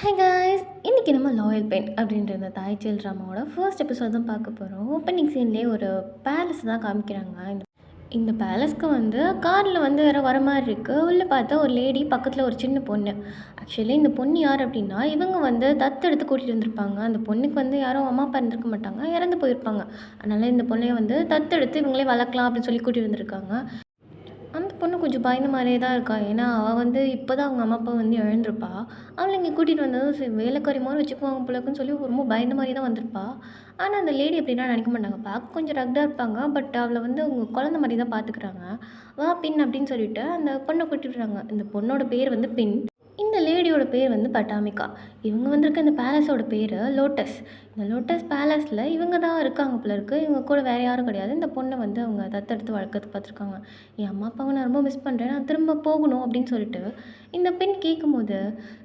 Hi guys, இன்றைக்கி நம்ம loyal pain அப்படின்ற இந்த தாய்ச்சல் ட்ராமாவோட ஃபர்ஸ்ட் எபிசோட் தான் பார்க்க போகிறோம். ஓப்பனிங் சீன்லேயே ஒரு பேலஸ் தான் காமிக்கிறாங்க. இந்த பேலஸ்க்கு காரில் யாரோ வர மாதிரி இருக்குது. உள்ளே பார்த்தா ஒரு லேடி, பக்கத்தில் ஒரு சின்ன பொண்ணு. ஆக்சுவலி இந்த பொண்ணு யார் அப்படின்னா, இவங்க தத்தெடுத்து கூட்டிகிட்டு வந்திருப்பாங்க. அந்த பொண்ணுக்கு யாரும் அம்மா அப்பா இருந்திருக்க மாட்டாங்க, இறந்து போயிருப்பாங்க. அதனால் இந்த பொண்ணையை தத்தெடுத்து இவங்களே வளர்க்கலாம் அப்படின்னு சொல்லி கூட்டிகிட்டு வந்திருக்காங்க. அந்த பொண்ணு கொஞ்சம் பயந்த மாதிரியே தான் இருக்கா. ஏன்னா அவள் இப்போ தான் அவங்க அம்மா அப்பா இழந்திருப்பா. அவளை இங்கே கூட்டிகிட்டு வந்ததும் சரி வேலைக்காரி மாதிரி வச்சுக்குவாங்க போலக்குன்னு சொல்லி ரொம்ப பயந்த மாதிரி தான் வந்திருப்பா. ஆனால் அந்த லேடி அப்படின்னா நினைக்க மாட்டாங்க. பார்க்க கொஞ்சம் ரக்டாக இருப்பாங்க. பட் அவளை அவங்க குழந்த மாதிரி தான் பார்த்துக்குறாங்க. வா பின் அப்படின்னு சொல்லிட்டு அந்த பொண்ணை கூட்டிட்டு வராங்க. இந்த பொண்ணோட பேர் பின். இந்த லேடியோட பேர் பட்டாமிகா. இவங்க வந்திருக்க இந்த பேலஸோட பேர் லோட்டஸ். இந்த லோட்டஸ் பேலஸில் இவங்க தான் இருக்காங்க போல இருக்குது. இவங்க கூட வேறு யாரும் கிடையாது. இந்த பொண்ணை அவங்க தத்தெடுத்து வளர்க்கறது பார்த்துருக்காங்க. என் அம்மா அப்பாவை நான் ரொம்ப மிஸ் பண்ணுறேன், நான் திரும்ப போகணும் அப்படின்னு சொல்லிட்டு இந்த பெண் கேட்கும்போது,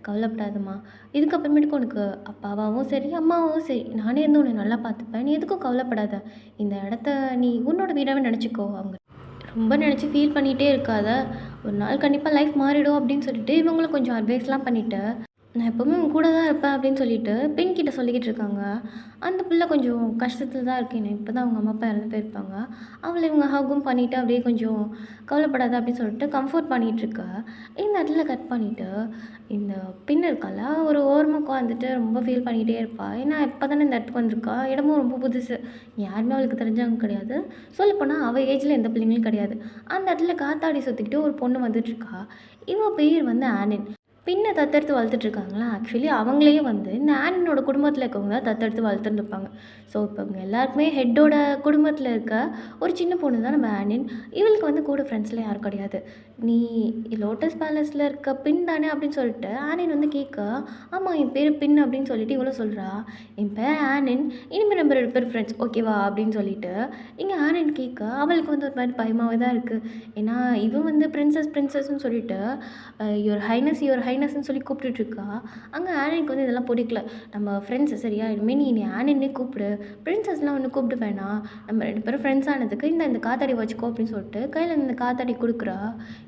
கவலைப்படாதம்மா, இதுக்கப்புறமேட்டுக்கு உனக்கு அப்பாவாகவும் சரி அம்மாவும் சரி நானே உன்னை நல்லா பார்த்துப்பேன், நீ எதுக்கும் கவலைப்படாத, இந்த இடத்த நீ உன்னோட வீடாகவே நினச்சிக்கோ, அவங்க ரொம்ப நினச்சி ஃபீல் பண்ணிகிட்டே இருக்காத, ஒரு நாள் கண்டிப்பாக லைஃப் மாறிடும் அப்படின்னு சொல்லிட்டு இவங்களும் கொஞ்சம் அட்வைஸ்லாம் பண்ணிவிட்டு, நான் எப்போவுமே உன் கூட தான் இருப்பேன் அப்படின்னு சொல்லிட்டு பெண்கிட்ட சொல்லிக்கிட்டு இருக்காங்க. அந்த பிள்ளை கொஞ்சம் கஷ்டத்தில் தான் இருக்கேன். இப்போ தான் அவங்க அம்மா அப்பா இறந்து போயிருப்பாங்க. அவளை இவங்க ஹக்கும் பண்ணிவிட்டு அப்படியே கொஞ்சம் கவலைப்படாத அப்படின்னு சொல்லிட்டு கம்ஃபர்ட் பண்ணிகிட்ருக்கா. இந்த இடத்துல கட் பண்ணிவிட்டு இந்த பின் இருக்கால ஒரு ஓரமாக உட்காந்துட்டு ரொம்ப ஃபீல் பண்ணிகிட்டே இருப்பாள். ஏன்னா இப்போ தானே இந்த இடத்துக்கு வந்திருக்கா, இடமும் ரொம்ப புதுசு, யாருமே அவளுக்கு தெரிஞ்சவங்க கிடையாது. சொல்லப்போனால் அவள் ஏஜில் எந்த பிள்ளைங்களும் கிடையாது. அந்த இடத்துல காத்தாடி சுற்றிக்கிட்டு ஒரு பொண்ணு வந்துட்டுருக்கா. இவள் பேர் ஆனின். பின்ன தத்தெடுத்து வளர்த்துட்ருக்காங்களா. ஆக்சுவலி அவங்களே இந்த ஆனினோட குடும்பத்தில் இருக்கவங்க தான் தத்தெடுத்து வளர்த்துருந்துருப்பாங்க. ஸோ இப்போ இவங்க எல்லாருக்குமே ஹெட்டோட குடும்பத்தில் இருக்க ஒரு சின்ன பொண்ணு தான் நம்ம ஆனின். இவளுக்கு கூட ஃப்ரெண்ட்ஸ்லாம் யாரும் கிடையாது. நீ லோட்டஸ் பேலஸில் இருக்க பின் தானே அப்படின்னு சொல்லிட்டு ஆனின் கேட்க, ஆமாம் என் பேர் பின் அப்படின்னு சொல்லிட்டு இவ்வளோ சொல்கிறா. என் பேர் ஆனின், இனிமேல் நம்ம 2 பேர் ஃப்ரெண்ட்ஸ் ஓகேவா அப்படின்னு சொல்லிட்டு இங்கே ஆனின் கேட்க அவளுக்கு ஒரு மாதிரி பயமாகவே தான் இருக்குது. ஏன்னா இவன் பிரின்சஸ்ன்னு சொல்லிட்டு யுவர் ஹைனஸ்ன்னு சொல்லி கூப்பிட்டுட்ருக்கா. அங்கே ஆனிக்கு இதெல்லாம் பிடிக்கல. நம்ம ஃப்ரெண்ட்ஸு சரியா, இனிமேல் நீ ஆனின்னே கூப்பிடு, பிரின்சஸ்லாம் ஒன்று கூப்பிட்டு வேணாம், நம்ம 2 பேரும் ஃப்ரெண்ட்ஸ் ஆனதுக்கு இந்த காத்தாடி வச்சுக்கோ அப்படின்னு சொல்லிட்டு கையில் இந்த காத்தாடி கொடுக்குறா.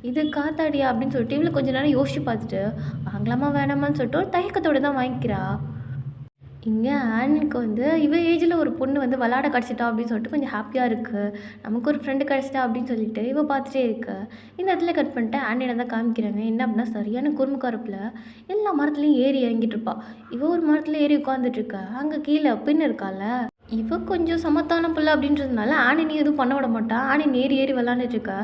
இது காத்தாடியா அப்படின்னு சொல்லிட்டு இவளை கொஞ்சம் நேரம் யோசிச்சு பார்த்துட்டு வாங்கலாமா வேணாமான்னு சொல்லிட்டு ஒரு தயக்கத்தோடு தான் வாங்கிக்கிறா. இங்கே ஆனுக்கு இவ ஏஜில் ஒரு பொண்ணு விளாட கிடச்சிட்டா அப்படின்னு சொல்லிட்டு கொஞ்சம் ஹாப்பியாக இருக்குது. நமக்கு ஒரு ஃப்ரெண்டு கிடச்சிட்டா அப்படின்னு சொல்லிட்டு இவ பார்த்துட்டே இருக்கு. இந்த இடத்துல கட் பண்ணிட்டு ஆனியை தான் காமிக்கிறாங்க. என்ன அப்படின்னா சரியான குறும்புக்காரப்பில் எல்லா மரத்துலையும் ஏறி இறங்கிட்டு இருப்பா. இவ ஒரு மரத்தில் ஏறி உட்காந்துட்ருக்கா. அங்கே கீழே பின் இருக்கால, இவ கொஞ்சம் சமத்தான பிள்ளை அப்படின்றதுனால ஆனினி எதுவும் பண்ண விட மாட்டா. ஆனின் ஏறி ஏறி விளாண்டுட்ருக்கா.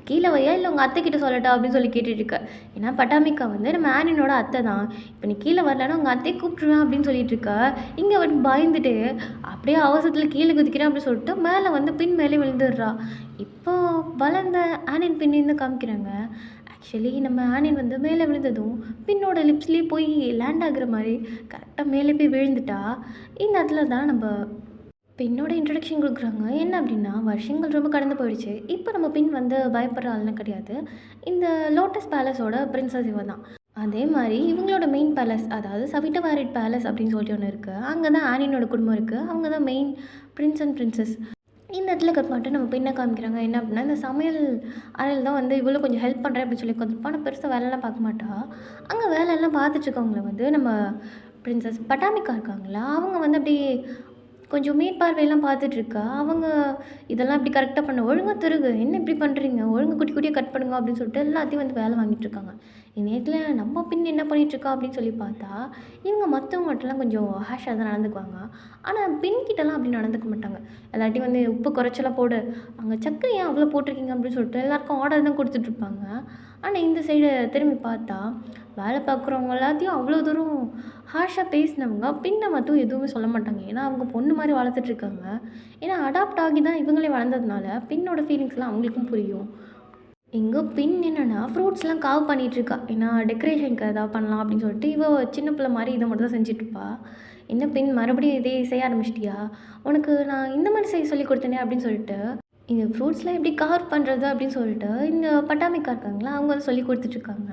கீழே வையா இல்லை உங்கள் அத்தைக்கிட்ட சொல்லட்டா அப்படின்னு சொல்லி கேட்டுட்ருக்க. ஏன்னா பட்டாமிக்கா நம்ம ஆனினோட அத்தை தான். இப்போ நீ கீழே வரலன்னா உங்கள் அத்தையை கூப்பிட்ருவேன் அப்படின்னு சொல்லிட்டுருக்கா. இங்கே பயந்துட்டு அப்படியே அவசரத்தில் கீழே குதிக்கிறேன் அப்படின்னு சொல்லிட்டு மேலே பின் மேலே விழுந்துடுறா. இப்போ வளர்ந்த ஆனின் பின்னு காமிக்கிறாங்க. ஆக்சுவலி நம்ம ஆனின் மேலே விழுந்ததும் பின்னோட லிப்ஸ்லேயே போய் லேண்ட் ஆகுற மாதிரி கரெக்டாக மேலே போய் விழுந்துட்டா. இந்த இடத்துல தான் நம்ம பின்னோட இன்ட்ரடக்ஷன் கொடுக்குறாங்க. என்ன அப்படின்னா, வருஷங்கள் ரொம்ப கடந்து போயிடுச்சு. இப்போ நம்ம பின் பயப்படுற ஆள்லாம் கிடையாது. இந்த லோட்டஸ் பேலஸோட பிரின்சஸ் இவ தான். அதே மாதிரி இவங்களோட மெயின் பேலஸ், அதாவது சவிட்டா வேரிட் பேலஸ் அப்படின்னு சொல்லிட்டு ஒன்று இருக்குது. அங்கே தான் ஆனினோட குடும்பம் இருக்குது. அவங்க தான் மெயின் பிரின்ஸ் அண்ட் பிரின்சஸ். இந்த இடத்துல கட் பண்ணிட்டு நம்ம பின்ன காமிக்கிறாங்க. என்ன அப்படின்னா, இந்த சமையல் அறையில் தான் இவ்வளோ கொஞ்சம் ஹெல்ப் பண்ணுறேன் அப்படின்னு சொல்லி உட்காந்துருப்பா. ஆனால் பெருசாக வேலைலாம் பார்க்க மாட்டா. அங்கே வேலையெல்லாம் பார்த்துட்ருக்கவங்கள நம்ம பிரின்சஸ் பட்டாமிக்கா இருக்காங்களா, அவங்க அப்படியே கொஞ்சம் மேற்பார்வையெல்லாம் பார்த்துட்ருக்கா. அவங்க இதெல்லாம் இப்படி கரெக்டாக பண்ண, ஒழுங்காக திருகு, என்ன இப்படி பண்ணுறீங்க, ஒழுங்கு குட்டி குட்டியாக கட் பண்ணுங்க அப்படின்னு சொல்லிட்டு எல்லாத்தையும் வேலை வாங்கிட்டுருக்காங்க. இந்நேரத்தில் நம்ம பின் என்ன பண்ணிகிட்ருக்கா அப்படின்னு சொல்லி பார்த்தா, இவங்க மற்றவங்கள்ட்டலாம் கொஞ்சம் ஹேஷாக தான் நடந்துக்குவாங்க. ஆனால் பின்கிட்டலாம் அப்படி நடந்துக்க மாட்டாங்க. எல்லாத்தையும் உப்பு குறைச்சலாக போடு, அங்கே சக்கரை ஏன் அவ்வளோ போட்டிருக்கீங்க அப்படின்னு சொல்லிட்டு எல்லாருக்கும் ஆர்டர் தான் கொடுத்துட்ருப்பாங்க. ஆனால் இந்த சைடு திரும்பி பார்த்தா வேலை பார்க்குறவங்க எல்லாத்தையும் அவ்வளோ தூரம் ஹார்ஷாக பேசினவங்க பின்னை மட்டும் எதுவுமே சொல்ல மாட்டாங்க. ஏன்னா அவங்க பொண்ணு மாதிரி வளர்த்துட்ருக்காங்க. ஏன்னா அடாப்ட் ஆகி தான் இவங்களே வளர்ந்ததுனால பின்னோட ஃபீலிங்ஸ்லாம் அவங்களுக்கும் புரியும். எங்கே பின் என்னென்னா ஃப்ரூட்ஸ்லாம் காவு பண்ணிகிட்ருக்கா. ஏன்னா டெக்கரேஷனுக்கு எதாவது பண்ணலாம் அப்படின்னு சொல்லிட்டு இவ சின்ன பிள்ளை மாதிரி இதை மட்டும் தான் செஞ்சிட்ருப்பா. என்ன பின் மறுபடியும் இதே செய்ய ஆரம்பிச்சிட்டியா, உனக்கு நான் இந்த மாதிரி செய்ய சொல்லி கொடுத்தேனே அப்படின்னு சொல்லிட்டு இந்த ஃப்ரூட்ஸ்லாம் எப்படி கார்வ் பண்ணுறது அப்படின்னு சொல்லிட்டு இந்த பட்டாமிக்கா இருக்காங்களா, அவங்க சொல்லி கொடுத்துட்ருக்காங்க.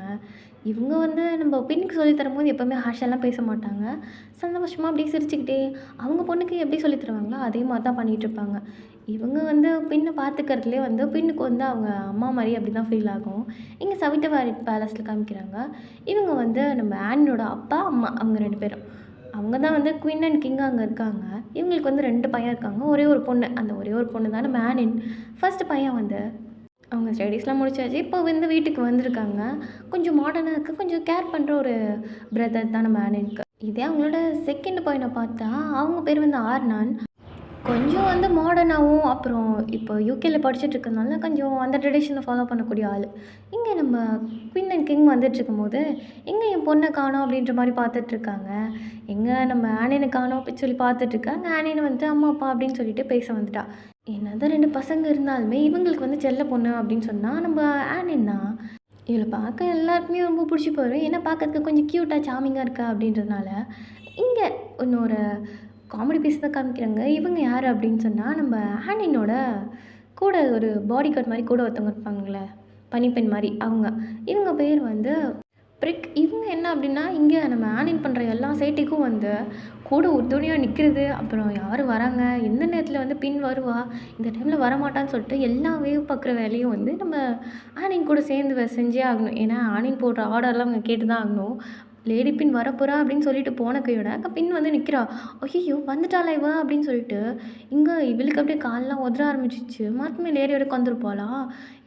இவங்க வந்து நம்ம பின்னுக்கு சொல்லி தரும்போது எப்போவுமே ஹார்ஷாலாம் பேச மாட்டாங்க. சந்தோஷமா அப்படியே சிரிச்சுக்கிட்டே அவங்க பொண்ணுக்கு எப்படி சொல்லி தருவாங்களோ, அதே மாரி தான் பண்ணிகிட்ருப்பாங்க. இவங்க வந்து பின்ன பார்த்துக்கிறதுலயே வந்து பின்னுக்கு வந்து அவங்க அம்மா மாரி அப்படி தான் ஃபீல் ஆகும். இங்க சவிட்டவாரி பேலஸ்ல காமிக்கிறாங்க. இவங்க வந்து நம்ம ஆனியோட அப்பா, அம்மா அவங்க 2 பேரும். அவங்க தான் வந்து குயின் அண்ட் கிங் அங்க இருக்காங்க. இவங்களுக்கு வந்து 2 பையன் இருக்காங்க. ஒரே ஒரு பொண்ணு. அந்த ஒரே ஒரு பொண்ணு தான் நம்ம ஆனின். ஃபர்ஸ்ட் பையன் வந்து அவங்க ஸ்டடீஸ்லாம் முடிச்சாச்சு. இப்போ வந்து வீட்டுக்கு வந்திருக்காங்க. கொஞ்சம் மாடர்னா இருக்கு. கொஞ்சம் கேர் பண்ற ஒரு பிரதர் தான் நம்ம ஆனின்க்கு. இதே அவங்களோட செகண்ட் பையன பார்த்தா, அவங்க பேர் வந்து ஆர்னான். கொஞ்சம் வந்து மாடர்னாவும், அப்புறம் இப்போ யூகேல படிச்சுட்டு இருக்கனால கொஞ்சம் அந்த ட்ரெடிஷன ஃபாலோ பண்ணக்கூடிய ஆளு. இங்க நம்ம குயின் அண்ட் கிங் வந்துட்டுருக்கும்போது, "எங்க என் பொண்ண காணோம்?" அப்படின்ற மாரி பார்த்துட்ருக்காங்க. எங்க நம்ம ஆனின காணோம் அப்படின்னு சொல்லி பார்த்துட்ருக்காங்க. ஆனின வந்துட்டு, "அம்மா, அப்பா" அப்படின்னு சொல்லிட்டு பேச வந்துட்டா. என்னதான் 2 பசங்க இருந்தாலுமே, இவங்களுக்கு வந்து செல்ல பொண்ணு அப்படின்னு சொன்னா நம்ம ஆனின் தான். இவள பார்க்க எல்லாருக்குமே ரொம்ப புடிச்சு போயிரும். ஏன்னா பார்க்கறதுக்கு கொஞ்சம் கியூட்டா, சார்மிங்கா இருக்கா அப்படின்றதுனால. இங்க இன்னொரு காமெடி பீஸ் தான் காமிக்கிறாங்க. இவங்க யாரு அப்படின்னு சொன்னா, நம்ம ஆனினோட கூட ஒரு பாடி கார்ட் மாரி கூட ஒருத்தவங்க இருப்பாங்கல்ல, பணிப்பெண் மாரி அவங்க. இவங்க பேர் வந்து பிரிக். இவங்க என்ன அப்படின்னா, இங்க நம்ம ஆனின் பண்ற எல்லா சேட்டைக்கும் வந்து கூட உறுதுணையா நிக்கிறது, அப்புறம் யாரு வராங்க, எந்த நேரத்தில வந்து பின் வருவா, இந்த டைம்ல வரமாட்டான்னு சொல்லிட்டு எல்லா வேவு பார்க்குற வேலையும் வந்து நம்ம ஆனின் கூட சேர்ந்து செஞ்சே ஆகணும். ஏன்னா, ஆனின் போடுற ஆர்டர்லாம் அவங்க கேட்டு தான் ஆகணும். லேடி பின் வரப்போறா அப்படின்னு சொல்லிட்டு போன கையோட, அங்க பின் வந்து நிக்கிறா. "ஐய்யய்யோ! வந்துட்டாளா இவ?" அப்படின்னு சொல்லிட்டு, இங்க இவளுக்கு அப்படியே கால்லாம் உதற ஆரம்பிச்சுருச்சு. மரத்து மேல ஏறி வரைக்கும் உட்காந்துருப்பாளா,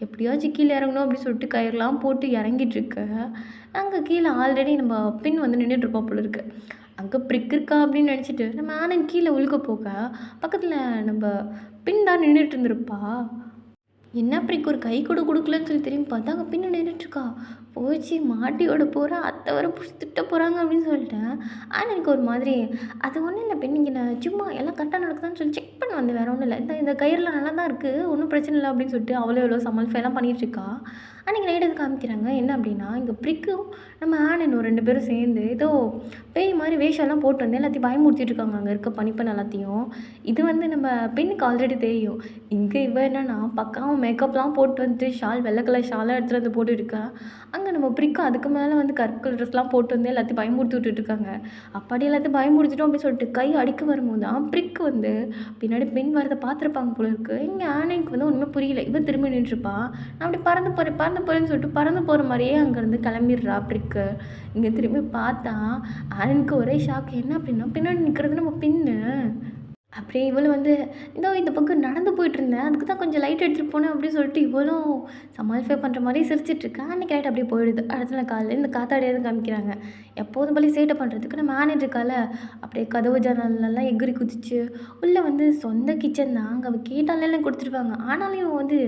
எப்படியாச்சும் கீழ இறங்கணும் அப்படின்னு சொல்லிட்டு கயிறுலாம் போட்டு இறங்கிட்டுருக்க. அங்க கீழ ஆல்ரெடி நம்ம பின் வந்து நின்னுட்டுருப்பா போல இருக்கு. அங்க பிரிக் இருக்கா அப்படின்னு நெனச்சுட்டு, நம்ம ஆனந்த் கீழ விழுக போக, பக்கத்துல நம்ப பின் தான் நின்னுட்டு இருந்திருப்பா. என்ன பிரிக் ஒரு கை கூட குடுக்கலன்னு சொல்லி திரும்பி பார்த்தா, அங்க பின்ன நின்னுட்டுருக்கா. போச்சு மாட்டியோட போறா, அத்தை வேற புடிச்சு திட்ட போறாங்க அப்படின்னு சொல்லிட்டேன். ஆனா எனக்கு ஒரு மாதிரி, அது ஒண்ணும் இல்ல பெண் இங்க நான் சும்மா எல்லாம் கரெக்ட்டா நடக்குதான்னு சொல்லி செக் பண்ண வந்தேன். வேற ஒண்ணும் இல்ல. இந்த இந்த கயிறுலாம் நல்லா தான் இருக்கு. ஒண்ணும் பிரச்சனை இல்ல அப்படின்னு சொல்லிட்டு அவளும் எவ்வளோ சமாளிஃபைலாம் பண்ணிட்டுருக்கா. அன்னைக்கு நைட் எது காமிக்கிறாங்க என்ன அப்படின்னா, இங்க பிரிக்கும் நம்ம ஆனனும் 2 பேரும் சேர்ந்து ஏதோ பேய் மாரி வேஷம்லாம் போட்டு வந்து எல்லாத்தையும் பயமுறுத்திட்டு இருக்காங்க. அங்க இருக்க பணிப்பெண் எல்லாத்தையும். இது வந்து நம்ம பெண்ணுக்கு ஆல்ரெடி தெரியும். இங்க இவ என்னன்னா பக்காவா மேக்கப்லாம் போட்டு வந்துட்டு ஷால் வெள்ளை கலர் ஷாலா எடுத்துட்டு வந்து போட்டுருக்கா. அங்க நம்ம பிரிக்கும் அதுக்கு மேல வந்து கருப்பு கலர் ட்ரெஸ்லாம் போட்டு வந்து எல்லாத்தையும் பயமுறுத்தி விட்டுட்டு இருக்காங்க. அப்பாடி எல்லாத்தையும் பயமுறுத்திட்டோம் அப்படின்னு சொல்லிட்டு கை அடிக்க வரும்போது தான் பிரிக் வந்து பின்னாடி பெண் வரத பார்த்துருப்பாங்க போல இருக்கு. இங்க ஆனைக்கு வந்து ஒண்ணுமே புரியல. இவ திரும்பி நின்றுருப்பா. நான் அப்படி பறந்து போறேன்னு சொல்லிட்டு பறந்து போற மாரியே அங்கேருந்து கிளம்பிடுறா பிரிக்கு. இங்க திரும்பி பார்த்தா ஆனனுக்கு ஒரே ஷாக். என்ன அப்படின்னா பின்னாடி நிற்கிறது நம்ம பின்னு. அப்படியே இவளும் வந்து, "இதோ இந்த பக்கம் நடந்து போயிட்டுருந்தேன். அதுக்கு தான் கொஞ்சம் லைட் எடுத்துட்டு போனேன்." அப்படின்னு சொல்லிட்டு இவளும் சமாளிஃபை பண்ற மாரி சிரிச்சுட்ருக்கா. அன்னைக்கு நைட் அப்படியே போயிடுது. அடுத்த நாள் காலையில இந்த காத்தாடிய தான் காமிக்கிறாங்க. எப்போதும் போல சேட்டை பண்ணுறதுக்கு நம்ம ஆனந்த் இருக்கால, அப்படியே கதவு ஜன்னல்லலாம் எகிறி குதிச்சு, உள்ள வந்து சொந்த கிச்சன் தான். அங்க அவ கேட்டாலேலாம் குடுத்துருவாங்க. ஆனாலும் இவ வந்து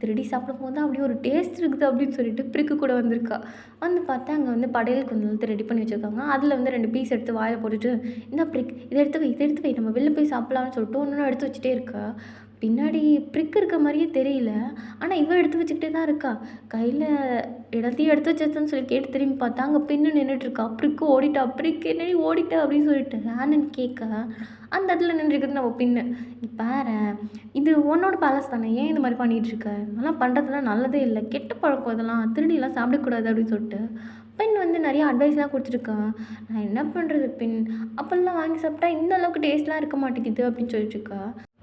திருடி சாப்பிடும்போது தான் அப்படியே ஒரு டேஸ்ட் இருக்குது அப்படின்னு சொல்லிட்டு பிரிக்கு கூட வந்திருக்கா. வந்து பார்த்தா அங்க வந்து படையலுக்கு வந்து ரெடி பண்ணி வச்சிருக்காங்க. அதில வந்து 2 பீஸ் எடுத்து வாயில போட்டுட்டு, "இந்தா பிரிக் இத எடுத்து வை, இத எடுத்து வை. நம்ம வெளில போய் சாப்பிடலாம்னு" சொல்லிட்டு ஒண்ணு ஒண்ணா எடுத்து வச்சுட்டே இருக்கா. பின்னாடி பிரிக் இருக்க மாரியே தெரியல. ஆனா இவ எடுத்து வச்சுக்கிட்டே தான் இருக்கா. கையில எல்லாத்தையும் எடுத்து வச்சாச்சான்னு சொல்லி கேட்டு திரும்பி பார்த்தா, அங்க பின்னு நின்னுட்டுருக்கா. பிரிக்கு ஓடிட்டா. "பிரிக் என்னடி ஓடிட்ட?" அப்படின்னு சொல்லிட்டு ஆனந்த் கேட்க, அந்த இடத்துல நின்றுருக்குது நம்ம பின்னு. "நீ பாரேன், இது உன்னோட பேலஸ் தானே. ஏன் இந்த மாரி பண்ணிட்டுருக்க? இதெல்லாம் பண்றதுலாம் நல்லதே இல்ல. கெட்ட பழக்கம் இதெல்லாம். திருடிலாம் சாப்பிடக்கூடாது." அப்படின்னு சொல்லிட்டு பெண் வந்து நெறைய அட்வைஸ்லாம் குடுத்துருக்கா. "நான் என்ன பண்றது பெண்? அப்பல்லாம் வாங்கி சாப்பிட்டா இந்த அளவுக்கு டேஸ்ட்லாம் இருக்க மாட்டேங்குது." அப்படின்னு சொல்லிட்டுருக்கா.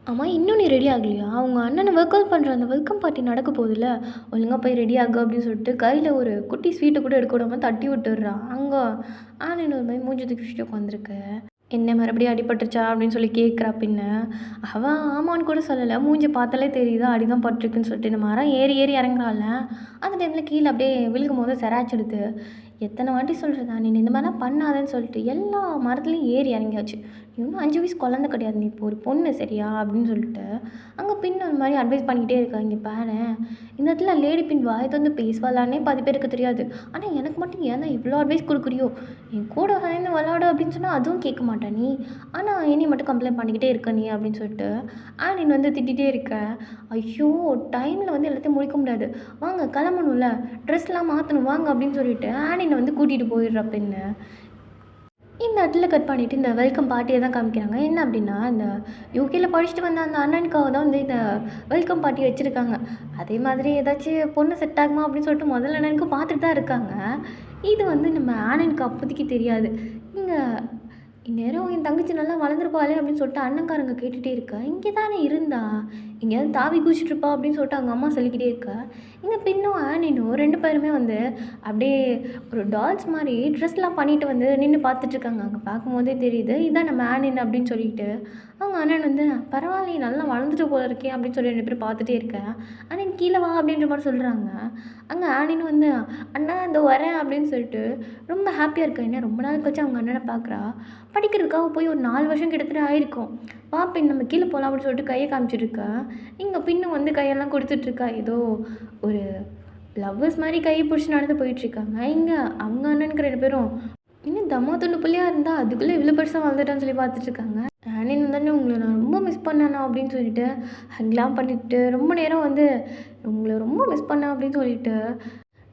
ஆமா, இன்னும் நீ ரெடி ஆகலையா? அவங்க அண்ணன ஒர்க் அவுட் பண்ற அந்த வெல்கம் பார்ட்டி நடக்க போகுதுல்ல, ஒழுங்கா போய் ரெடி ஆகு அப்படின்னு சொல்லிட்டு கையில ஒரு குட்டி ஸ்வீட்ட கூட எடுக்க விடாம தட்டி விட்டுர்றா. அங்க ஆனந்த் ஒரு மாரி மூஞ்சி தூக்கி வச்சுட்டு உட்காந்துருக்கு. "என்ன மறுபடியும் அடிபட்டுருச்சா?" அப்படின்னு சொல்லி கேட்குறா பின்ன. அவ ஆமான்னு கூட சொல்லல. மூஞ்சிய பார்த்தாலே தெரியுது அடி தான் பட்டுருக்குன்னு சொல்லிட்டு. இந்த மரம் ஏறி ஏறி இறங்குறாள்ல, அந்த டைம்ல கீழ அப்படியே விழுகும்போது செராச்சிடுது. எத்தன வாட்டி சொல்றதா? நீ இந்த மாரிலாம் பண்ணாதன்னு சொல்லிட்டு எல்லா மரத்துலயும் ஏறி இறங்கியாச்சு. "நீ ஒன்னும் 5 வயசு குழந்த கிடையாது. நீ இப்போ ஒரு பொண்ணு சரியா?" அப்படின்னு சொல்லிட்டு, அங்க பின் ஒரு மாரி அட்வைஸ் பண்ணிக்கிட்டே இருக்கா. "இங்க பாரேன், இந்த இடத்துல லேடி பின் வாய தொறந்து பேசுவாளான்னே பாதி பேருக்கு தெரியாது. ஆனா எனக்கு மட்டும் ஏன் தான் இவ்ளோ அட்வைஸ் குடுக்குறியோ? என் கூட சேர்ந்து விளையாடு அப்படின்னு சொன்னா அதுவும் கேட்க மாட்ட நீ. ஆனா என்னைய மட்டும் கம்ப்ளைண்ட் பண்ணிக்கிட்டே இருக்க நீ." அப்படின்னு சொல்லிட்டு ஆனின் வந்து திட்டிட்டே இருக்க. ஐயோ! டைம்ல வந்து எல்லாத்தையும் முடிக்க முடியாது. "வாங்க கிளம்பணும்ல, ட்ரெஸ்லாம் மாத்தணும் வாங்க." அப்படின்னு சொல்லிட்டு ஆனின வந்து கூட்டிட்டு போயிடுறா பெண்ணு. இந்த இடத்துல கட் பண்ணிட்டு இந்த வெல்கம் பார்ட்டிய தான் காமிக்கிறாங்க. என்ன அப்படின்னா, இந்த யூகேல படிச்சுட்டு வந்த அந்த அண்ணனுக்காக தான் வந்து இந்த வெல்கம் பார்ட்டி வச்சிருக்காங்க. அதே மாதிரி ஏதாச்சும் பொண்ணு செட் ஆகுமா அப்படின்னு சொல்லிட்டு முதல் அண்ணனுக்கு பார்த்துட்டு தான் இருக்காங்க. இது வந்து நம்ம ஆனனுக்கு அப்போதைக்கு தெரியாது. இங்கே இந்நேரம் என் தங்கச்சி நல்லா வளர்ந்துருப்பாளே அப்படின்னு சொல்லிட்டு அண்ணன்காரங்க கேட்டுகிட்டே இருக்கா. இங்கே தானே இருந்தா, எங்கேயாவது தாவி குதிச்சிட்ருப்பா அப்படின்னு சொல்லிட்டு அவங்க அம்மா சொல்லிக்கிட்டே இருக்கா. இங்கே பின்னும் ஆனினும் 2 பேருமே வந்து அப்படியே ஒரு டால்ஸ் மாதிரி ட்ரெஸ்லாம் பண்ணிட்டு வந்து நின்று பார்த்துட்ருக்காங்க. அங்கே பார்க்கும்போதே தெரியுது இதான் நம்ம ஆனின் அப்படின்னு சொல்லிட்டு. அவங்க அண்ணன் வந்து பரவாயில்லையே நல்லா வளர்ந்துட்டு போல இருக்கே அப்படின்னு சொல்லி 2 பேரும் பார்த்துட்டே இருக்கேன். அண்ணன் கீழே வா அப்படின்ற மாதிரி சொல்கிறாங்க. அங்கே ஆனின்னு வந்து அண்ணா இந்த வரேன் அப்படின்னு சொல்லிட்டு ரொம்ப ஹாப்பியாக இருக்கா. என்ன ரொம்ப நாள் கழிச்சு அவங்க அண்ணனை பார்க்குறா. படிக்கிறதுக்காக போய் ஒரு 4 வருஷம் கிட்டத்தட்ட ஆயிருக்கும். வா பின் நம்ம கீழே போகலாம் அப்படின்னு சொல்லிட்டு கையை காமிச்சிட்ருக்கா. இங்கே பின்னு வந்து கையெல்லாம் கொடுத்துட்ருக்கா. ஏதோ ஒரு லவ்வர்ஸ் மாதிரி கையை பிடிச்சி நடந்து போயிட்டுருக்காங்க. இங்கே அவங்க அண்ணனுக்கு 2 பேரும் இன்னும் தம்மா துண்டு புள்ளியாக இருந்தால் அதுக்குள்ளே இவ்வளோ பெருசாக வளர்ந்துட்டான்னு சொல்லி பார்த்துட்ருக்காங்க. ஆனின் தானே உங்களை நான் ரொம்ப மிஸ் பண்ணேண்ணா அப்படின்னு சொல்லிட்டு ஹக்லாம் பண்ணிட்டு ரொம்ப நேரம் வந்து உங்களை ரொம்ப மிஸ் பண்ணேன் அப்படின்னு சொல்லிட்டு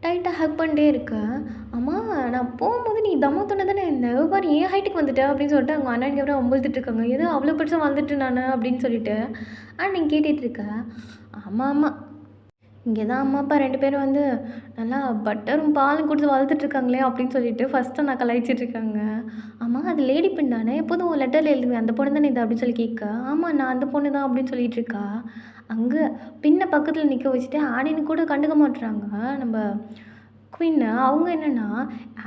டைட்டாக ஹக் பண்ணிட்டே இருக்கேன். அம்மா நான் போகும்போது நீ தம்மா துண்டை தானே இந்த பாரு ஏன் ஹைட்டுக்கு வந்துட்டேன் அப்படின்னு சொல்லிட்டு அவங்க அண்ணனுக்கு அப்புறம் அம்பழுத்துட்டு இருக்காங்க. ஏதோ அவ்வளோ பெருசாக வந்துட்டு நான் அப்படின்னு சொல்லிட்டு நீங்கள் கேட்டுட்டு இருக்கேன். ஆமாம் ஆமாம், இங்கே தான் அம்மா அப்பா 2 பேரும் வந்து நல்லா பட்டரும் பாலும் கொடுத்து வளர்த்துட்ருக்காங்களே அப்படின்னு சொல்லிட்டு ஃபஸ்ட்டு நான் கலாய்ச்சிட்ருக்காங்க. ஆமாம் அது லேடி பெண் தானே, எப்போதும் ஒரு லெட்டரில் எழுதுவேன் அந்த பொண்ணு தானே இது அப்படின்னு சொல்லி கேட்க. ஆமாம் நான் அந்த பொண்ணு தான் அப்படின்னு சொல்லிட்டு இருக்கா. அங்கே பின்ன பக்கத்தில் நிற்க வச்சுட்டு ஆனின்னு கூட கண்டுக்க மாட்டுறாங்க நம்ம குயின்னு. அவங்க என்னென்னா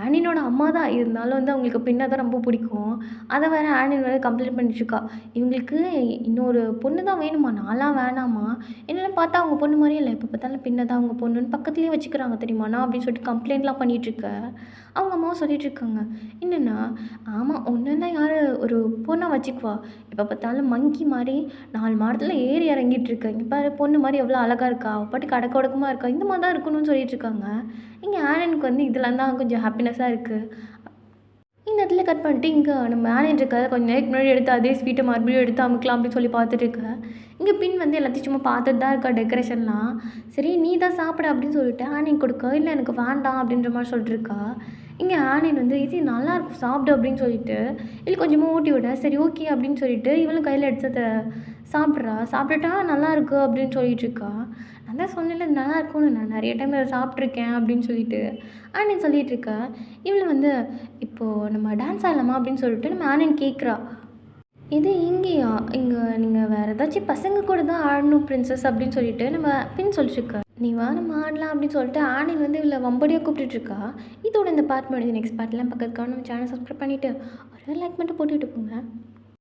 ஆனினோட அம்மா தான் இருந்தாலும் வந்து அவங்களுக்கு பின்ன தான் ரொம்ப பிடிக்கும். அதை வேறு ஆனின் வேறு கம்ப்ளைண்ட் பண்ணிட்டுருக்கா. இவங்களுக்கு இன்னொரு பொண்ணு தான் வேணுமா, நான்லாம் வேணாமா, என்னென்னு பார்த்தா அவங்க பொண்ணு மாதிரியே இல்லை, எப்போ பார்த்தாலும் பின்ன தான் அவங்க பொண்ணுன்னு பக்கத்துலேயே வச்சுக்கிறாங்க தெரியுமாண்ணா அப்படின்னு சொல்லிட்டு கம்ப்ளைண்ட்லாம் பண்ணிகிட்ருக்க. அவங்க அம்மாவும் சொல்லிகிட்ருக்காங்க என்னென்னா ஆமாம் ஒன்றுன்னா யார் ஒரு பொண்ணை வச்சுக்குவா, எப்போ பார்த்தாலும் மங்கி மாதிரி 4 மாடத்தில் ஏறி இறங்கிட்டு இருக்க, இங்கே பாரு பொண்ணு மாதிரி எவ்வளோ அழகாக இருக்கா, பாட்டுக்கு அடக்கொடக்கமாக இருக்கா, இந்த மாதிரி தான் இருக்கணும்னு சொல்லிகிட்ருக்காங்க. இங்கே ஆனனுக்கு வந்து இதெல்லாம் தான் கொஞ்சம் ஹாப்பினஸ்ஸாக இருக்குது. இந்த இடத்துல கட் பண்ணிட்டு இங்கே நம்ம ஆனன் இருக்காது கொஞ்சம் நேரத்துக்கு முன்னாடி எடுத்து அதே ஸ்வீட்டை மறுபடியும் எடுத்து அமுக்கலாம் அப்படின்னு சொல்லி பார்த்துட்டு இருக்கேன். இங்கே பின் வந்து எல்லாத்தையும் சும்மா பார்த்துட்டு தான் இருக்கா டெக்கரேஷன்லாம். சரி நீ தான் சாப்பிட அப்படின்னு சொல்லிட்டு ஆனின் கொடுக்க, இல்லை எனக்கு வேண்டாம் அப்படின்ற மாதிரி சொல்லிட்டுருக்கா. இங்கே ஆனின் வந்து இது நல்லாயிருக்கும் சாப்பிடு அப்படின்னு சொல்லிட்டு இல்லை கொஞ்சமாக ஊட்டி விட, சரி ஓகே அப்படின்னு சொல்லிட்டு இவளும் கையில் எடுத்ததை சாப்பிட்றா. சாப்பிட்டுட்டா நல்லாயிருக்கு அப்படின்னு சொல்லிட்டுருக்கா. நான் தான் சொன்னேன்ல இது நல்லாயிருக்கும்னு, நான் நிறைய டைம் அதை சாப்பிட்ருக்கேன் அப்படின்னு சொல்லிட்டு ஆனின் சொல்லிகிட்ருக்கா. இவளை வந்து இப்போது நம்ம டான்ஸ் ஆடலாமா அப்படின்னு சொல்லிட்டு நம்ம ஆனின் கேட்குறா. இது இங்கேயா, இங்கே நீங்கள் வேறு ஏதாச்சும் பசங்க கூட தான் ஆடணும் பிரின்சஸ் அப்படின்னு சொல்லிட்டு நம்ம பின் சொல்லிட்டுருக்கா. நீ வா நம்ம ஆடலாம் அப்படின்னு சொல்லிட்டு ஆனின் வந்து இவளை வம்படியாக கூப்பிட்டுட்ருக்கா. இதோட இந்த பார்ட் முடியுது. நெக்ஸ்ட் பார்ட்லாம் பக்கத்துக்காக நம்ம சேனல் சப்ஸ்கிரைப் பண்ணிவிட்டு ஒரு லைக் மட்டும் போட்டுவிட்டு போங்க.